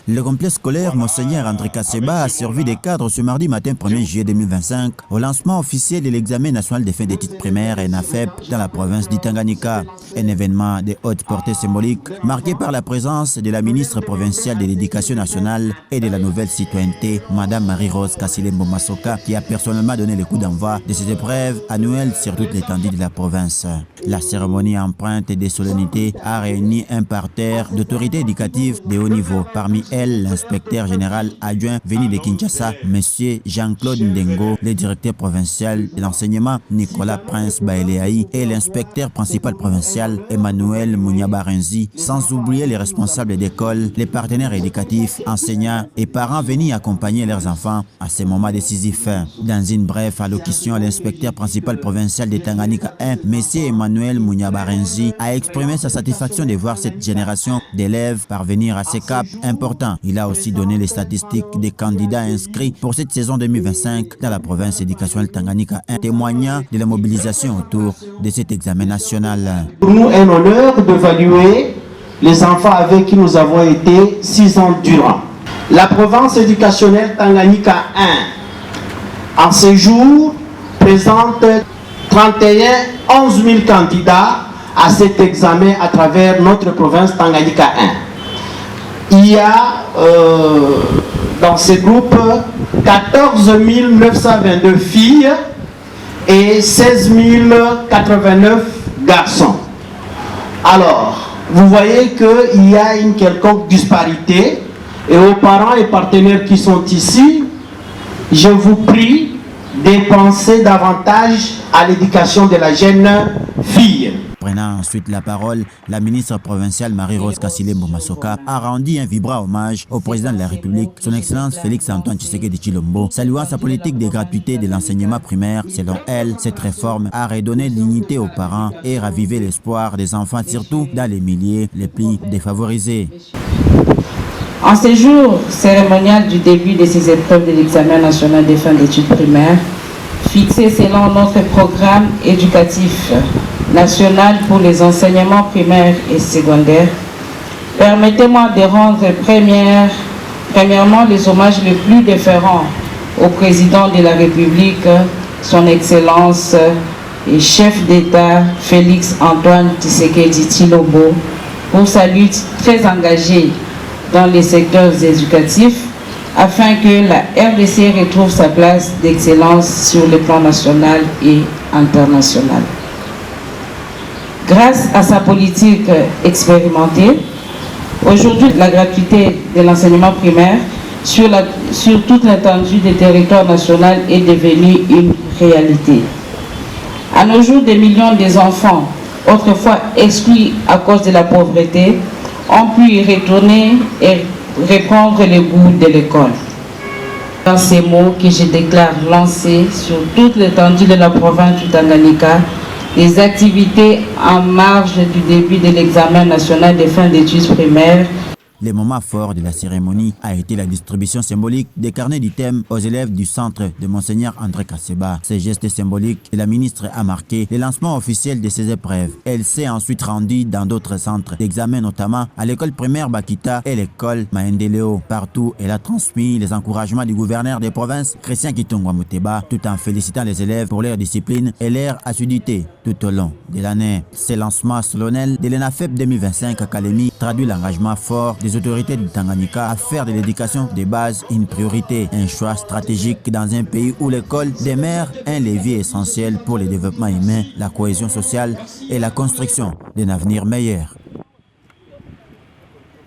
Le complexe scolaire Monseigneur André Kasseba a servi de cadre ce mardi matin 1er juillet 2025 au lancement officiel de l'examen national des fins d'études primaires et NAFEP dans la province du Tanganyika. Un événement de haute portée symbolique marqué par la présence de la ministre provinciale de l'Éducation nationale et de la nouvelle citoyenneté, Madame Marie-Rose Kassilembo Masoka, qui a personnellement donné le coup d'envoi de ces épreuves annuelles sur toute l'étendue de la province. La cérémonie empreinte des solennités a réuni un parterre d'autorités éducatives de haut niveau. Parmi elles, l'inspecteur général adjoint venu de Kinshasa, M. Jean-Claude Ndengo, le directeur provincial de l'enseignement Nicolas Prince Baeleaï et l'inspecteur principal provincial Emmanuel Mouniabarenzi, sans oublier les responsables d'école, les partenaires éducatifs, enseignants et parents venus accompagner leurs enfants à ces moments décisifs. Dans une brève allocution, l'inspecteur principal provincial de Tanganyika 1, M. Emmanuel Mouniabarenzi, a exprimé sa satisfaction de voir cette génération d'élèves parvenir à ces caps importants. Il a aussi donné les statistiques des candidats inscrits pour cette saison 2025 dans la province éducationnelle Tanganyika 1, témoignant de la mobilisation autour de cet examen national. Pour nous, un honneur d'évaluer les enfants avec qui nous avons été 6 ans durant. La province éducationnelle Tanganyika 1, en ce jour, présente 11 000 candidats à cet examen à travers notre province Tanganyika 1. Il y a dans ce groupe 14 922 filles et 16 089 garçons. Alors, vous voyez qu'il y a une quelconque disparité, et aux parents et partenaires qui sont ici, je vous prie de penser davantage à l'éducation de la jeune fille. Prenant ensuite la parole, la ministre provinciale Marie-Rose Kassilembo Masoka a rendu un vibrant hommage au président de la République, son Excellence Félix-Antoine Tshisekedi Tshilombo, saluant sa politique de gratuité de l'enseignement primaire. Selon elle, cette réforme a redonné dignité aux parents et ravivé l'espoir des enfants, surtout dans les milieux les plus défavorisés. En ce jour cérémonial du début de ces épreuves de l'examen national des fins d'études primaires, fixé selon notre programme éducatif national pour les enseignements primaires et secondaires, permettez-moi de rendre premièrement les hommages les plus déférents au président de la République, son Excellence et chef d'État Félix-Antoine Tshisekedi Tshilombo, pour sa lutte très engagée dans les secteurs éducatifs, afin que la RDC retrouve sa place d'excellence sur le plan national et international. Grâce à sa politique expérimentée, aujourd'hui la gratuité de l'enseignement primaire sur toute l'étendue du territoire national est devenue une réalité. À nos jours, des millions d'enfants, autrefois exclus à cause de la pauvreté, ont pu y retourner et reprendre le goût de l'école. Dans ces mots que je déclare lancer sur toute l'étendue de la province du Tanganyika, les activités en marge du début de l'examen national des fins d'études primaires. Le moment fort de la cérémonie a été la distribution symbolique des carnets du thème aux élèves du centre de Monseigneur André Kasseba. Ces gestes symboliques, la ministre a marqué le lancement officiel de ces épreuves. Elle s'est ensuite rendue dans d'autres centres d'examen, notamment à l'école primaire Bakita et l'école Maendeleo. Partout, elle a transmis les encouragements du gouverneur des provinces, Christian Kitungwa Muteba, tout en félicitant les élèves pour leur discipline et leur assiduité tout au long de l'année. Ce lancement solennel de l'ENAFEP 2025 Académie traduit l'engagement fort des autorités du Tanganyika à faire de l'éducation de base une priorité, un choix stratégique dans un pays où l'école demeure un levier essentiel pour le développement humain, la cohésion sociale et la construction d'un avenir meilleur.